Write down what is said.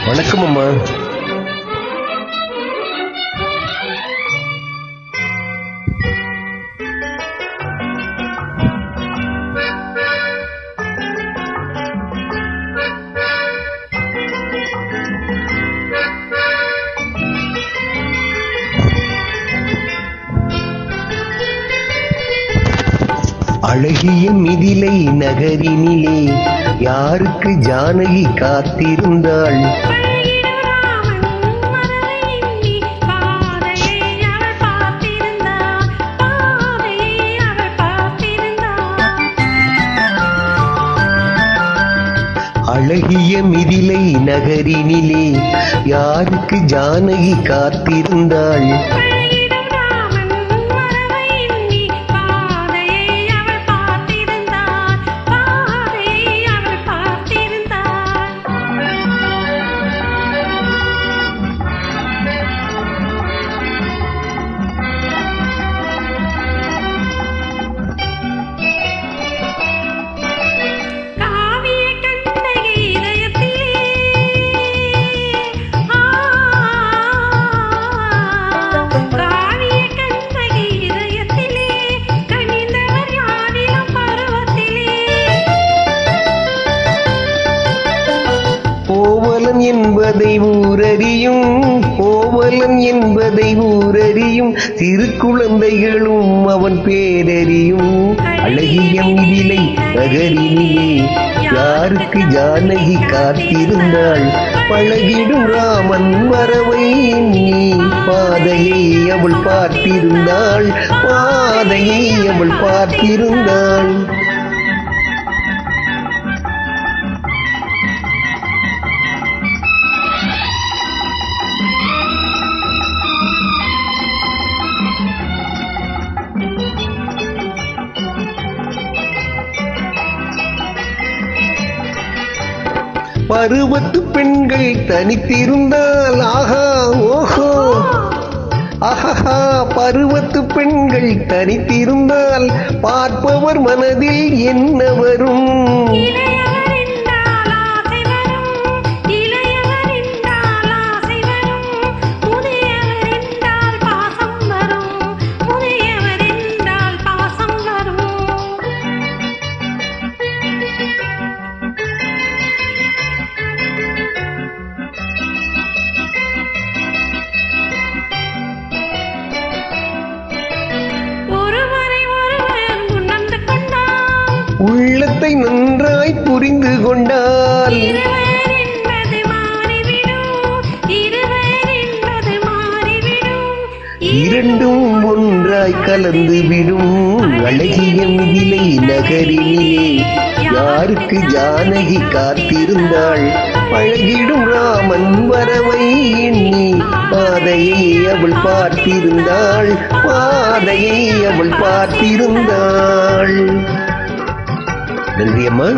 வணக்கம் அம்மா. அழகிய மிதிலை நகரினிலே யாருக்கு ஜானகி காத்திருந்தாள்? அழகிய மிதிலை நகரினிலே யாருக்கு ஜானகி காத்திருந்தாள்? கோவலன் என்பதை ஊரறியும், கோவலன் என்பதை ஊரறியும், சிறு குழந்தைகளும் அவன் பேரறியும். அழகிய மிதிலை நகரினிலே யாருக்கு ஜானகி காத்திருந்தாள்? பழகிடும் ராமன் வரவை எண்ணி பாதையை அவள் பார்த்திருந்தாள், பாதையை அவள் பார்த்திருந்தாள். பருவத்து பெண்கள் தனித்திருந்தால் ஆஹா ஓஹோ, ஆஹா. பருவத்து பெண்கள் தனித்திருந்தால் பார்ப்பவர் மனதில் என்ன வரும்? உள்ளத்தை நன்றாய் புரிந்து கொண்டால் இரண்டும் ஒன்றாய் கலந்து விடும். அழகிய மிதிலை நகரினிலே யாருக்கு ஜானகி காத்திருந்தாள்? பழகிடும் ராமன் வரவை எண்ணி பாதையை அவள் பார்த்திருந்தாள், பாதையை அவள் பார்த்திருந்தாள். நன்றி அம்மா.